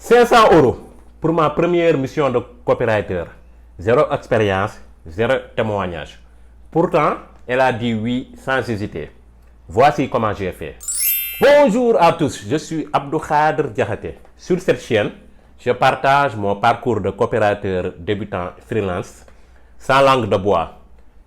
500 euros pour ma première mission de copywriter. Zéro expérience, zéro témoignage. Pourtant, elle a dit oui sans hésiter. Voici comment j'ai fait. Bonjour à tous, je suis Abdou Khadr Diakhaté. Sur cette chaîne, je partage mon parcours de coopérateur débutant freelance, sans langue de bois,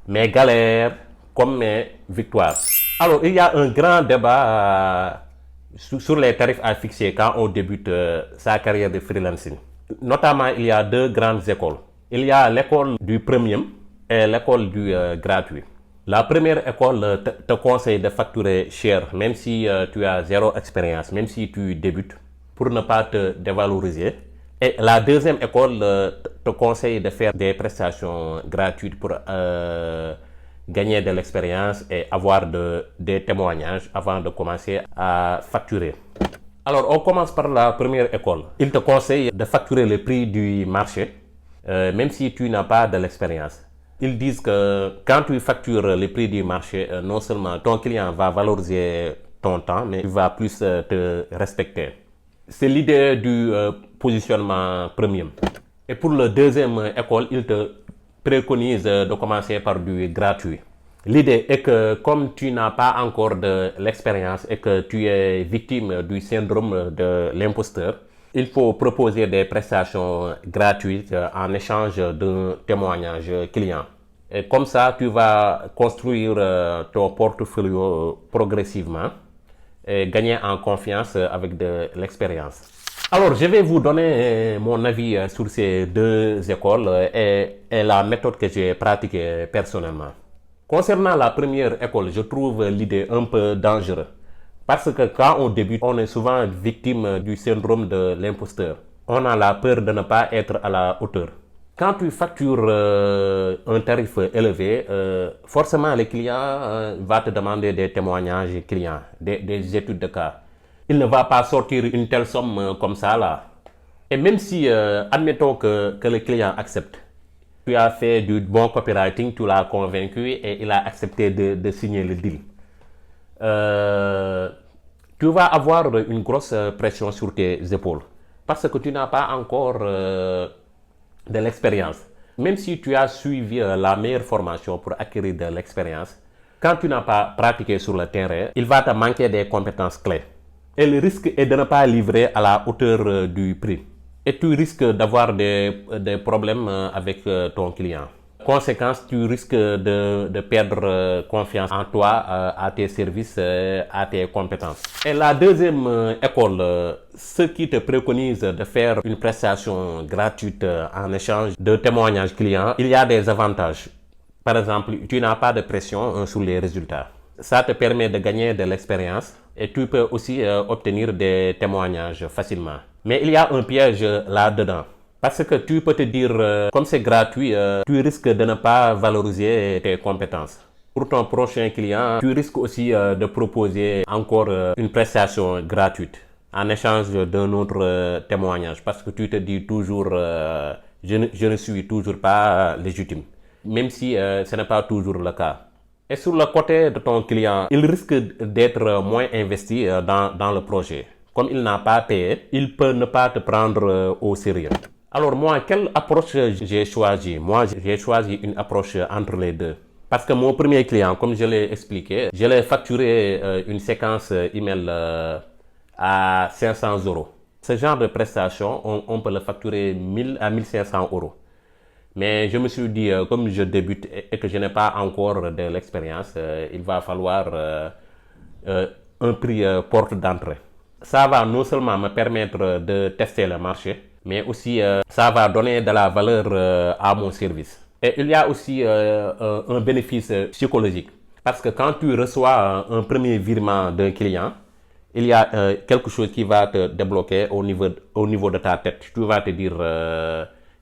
mes galères comme mes victoires. Alors, il y a un grand débat sur les tarifs à fixer quand on débute sa carrière de freelancing. Notamment, il y a deux grandes écoles. Il y a l'école du premium et l'école du gratuit. La première école te conseille de facturer cher, même si tu as zéro expérience, même si tu débutes, pour ne pas te dévaloriser. Et la deuxième école te conseille de faire des prestations gratuites pour gagner de l'expérience et avoir des témoignages avant de commencer à facturer. Alors, on commence par la première école. Il te conseille de facturer le prix du marché, même si tu n'as pas de l'expérience. Ils disent que quand tu factures le prix du marché, non seulement ton client va valoriser ton temps, mais il va plus te respecter. C'est l'idée du positionnement premium. Et pour la deuxième école, il te préconise de commencer par du gratuit. L'idée est que comme tu n'as pas encore de l'expérience et que tu es victime du syndrome de l'imposteur, il faut proposer des prestations gratuites en échange d'un témoignage client. Et comme ça, tu vas construire ton portfolio progressivement et gagner en confiance avec de l'expérience. Alors, je vais vous donner mon avis sur ces deux écoles et la méthode que j'ai pratiquée personnellement. Concernant la première école, je trouve l'idée un peu dangereuse. Parce que quand on débute, on est souvent victime du syndrome de l'imposteur. On a la peur de ne pas être à la hauteur. Quand tu factures un tarif élevé, forcément le client va te demander des témoignages clients, des études de cas. Il ne va pas sortir une telle somme comme ça là. Et même si, admettons que le client accepte, tu as fait du bon copywriting, tu l'as convaincu et il a accepté de signer le deal. Tu vas avoir une grosse pression sur tes épaules parce que tu n'as pas encore de l'expérience. Même si tu as suivi la meilleure formation pour acquérir de l'expérience, quand tu n'as pas pratiqué sur le terrain, il va te manquer des compétences clés. Et le risque est de ne pas livrer à la hauteur du prix. Et tu risques d'avoir des problèmes avec ton client. Conséquence, tu risques de perdre confiance en toi, à tes services, à tes compétences. Et la deuxième école, ceux qui te préconisent de faire une prestation gratuite en échange de témoignages clients, il y a des avantages. Par exemple, tu n'as pas de pression sur les résultats. Ça te permet de gagner de l'expérience et tu peux aussi obtenir des témoignages facilement. Mais il y a un piège là-dedans. Parce que tu peux te dire, comme c'est gratuit, tu risques de ne pas valoriser tes compétences. Pour ton prochain client, tu risques aussi de proposer encore une prestation gratuite en échange d'un autre témoignage. Parce que tu te dis toujours, je ne suis toujours pas légitime. Même si ce n'est pas toujours le cas. Et sur le côté de ton client, il risque d'être moins investi dans le projet. Comme il n'a pas payé, il peut ne pas te prendre au sérieux. Alors moi, quelle approche j'ai choisi? Moi, j'ai choisi une approche entre les deux. Parce que mon premier client, comme je l'ai expliqué, je l'ai facturé une séquence email à 500 euros. Ce genre de prestation, on peut le facturer 1000 à 1500 euros. Mais je me suis dit, comme je débute et que je n'ai pas encore de l'expérience, il va falloir un prix porte d'entrée. Ça va non seulement me permettre de tester le marché, mais aussi ça va donner de la valeur à mon service. Et il y a aussi un bénéfice psychologique. Parce que quand tu reçois un premier virement d'un client, il y a quelque chose qui va te débloquer au niveau de ta tête. Tu vas te dire,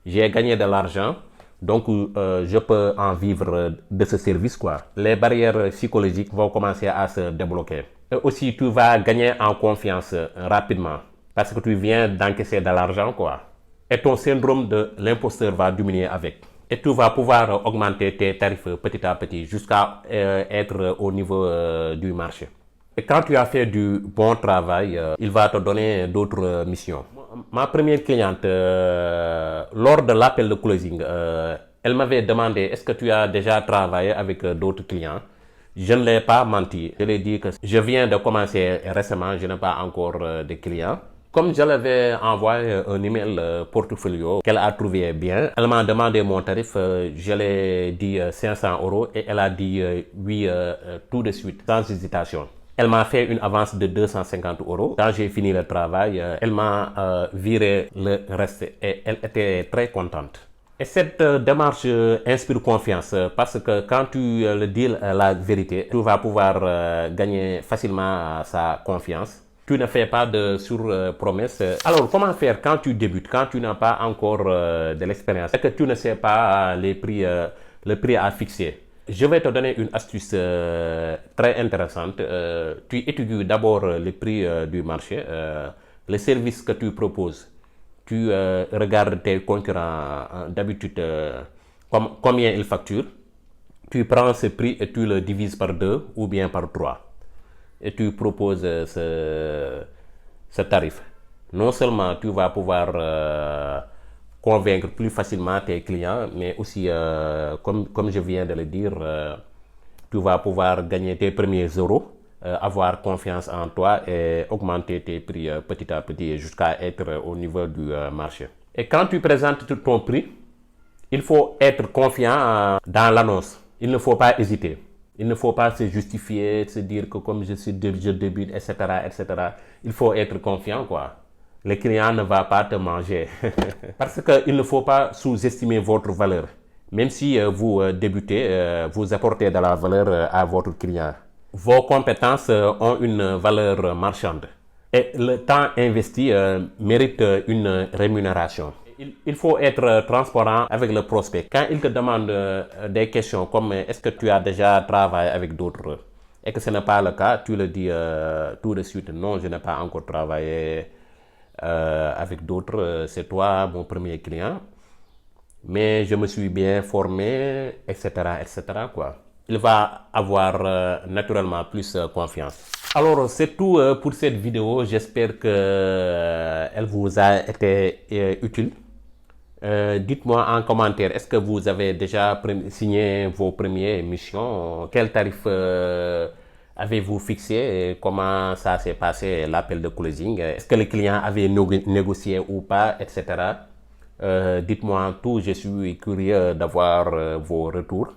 j'ai gagné de l'argent, donc je peux en vivre de ce service, quoi. Les barrières psychologiques vont commencer à se débloquer. Et aussi, tu vas gagner en confiance rapidement parce que tu viens d'encaisser de l'argent, quoi. Et ton syndrome de l'imposteur va diminuer avec. Et tu vas pouvoir augmenter tes tarifs petit à petit jusqu'à être au niveau du marché. Et quand tu as fait du bon travail, il va te donner d'autres missions. ma première cliente, lors de l'appel de closing, elle m'avait demandé est-ce que tu as déjà travaillé avec d'autres clients. Je ne l'ai pas menti. Je lui ai dit que je viens de commencer récemment, je n'ai pas encore de clients. Comme je l'avais envoyé un email portfolio qu'elle a trouvé bien, elle m'a demandé mon tarif, je lui ai dit 500 euros et elle a dit oui tout de suite, sans hésitation. Elle m'a fait une avance de 250 euros. Quand j'ai fini le travail, elle m'a viré le reste et elle était très contente. Et cette démarche inspire confiance parce que quand tu le dis la vérité, tu vas pouvoir gagner facilement sa confiance. Tu ne fais pas de sur-promesses. Alors, comment faire quand tu débutes, quand tu n'as pas encore de l'expérience et que tu ne sais pas le prix à fixer? Je vais te donner une astuce très intéressante. Tu étudies d'abord le prix du marché, le service que tu proposes. Tu regardes tes concurrents d'habitude combien ils facturent. Tu prends ce prix et tu le divises par 2 ou bien par 3. Et tu proposes ce tarif. Non seulement tu vas pouvoir convaincre plus facilement tes clients, mais aussi, comme je viens de le dire, tu vas pouvoir gagner tes premiers euros, avoir confiance en toi et augmenter tes prix petit à petit jusqu'à être au niveau du marché. Et quand tu présentes ton prix, il faut être confiant dans l'annonce. Il ne faut pas hésiter. Il ne faut pas se justifier, se dire que comme je débute, etc., etc. Il faut être confiant, quoi. Le client ne va pas te manger. Parce qu'il ne faut pas sous-estimer votre valeur. Même si vous débutez, vous apportez de la valeur à votre client. Vos compétences ont une valeur marchande. Et le temps investi mérite une rémunération. Il faut être transparent avec le prospect. Quand il te demande des questions comme est-ce que tu as déjà travaillé avec d'autres et que ce n'est pas le cas, tu le dis tout de suite. Non, je n'ai pas encore travaillé avec d'autres. C'est toi mon premier client. Mais je me suis bien formé, etc., etc., quoi. Il va avoir naturellement plus confiance. Alors, c'est tout pour cette vidéo. J'espère qu'elle vous a été utile. Dites-moi en commentaire, est-ce que vous avez déjà signé vos premières missions? Quel tarif avez-vous fixé? Et comment ça s'est passé l'appel de closing? Est-ce que le client avait négocié ou pas, etc. Dites-moi tout, je suis curieux d'avoir vos retours.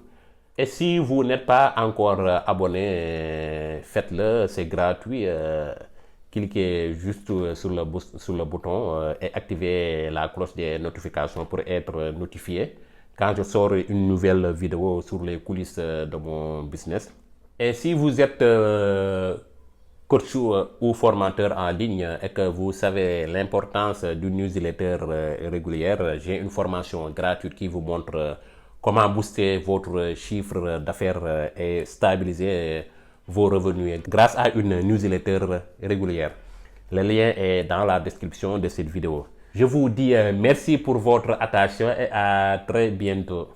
Et si vous n'êtes pas encore abonné, faites-le, c'est gratuit. Cliquez juste sur le bouton et activez la cloche des notifications pour être notifié quand je sors une nouvelle vidéo sur les coulisses de mon business. Et si vous êtes coach ou formateur en ligne et que vous savez l'importance d'une newsletter régulière, j'ai une formation gratuite qui vous montre comment booster votre chiffre d'affaires et stabiliser vos revenus grâce à une newsletter régulière. Le lien est dans la description de cette vidéo. Je vous dis merci pour votre attention et à très bientôt.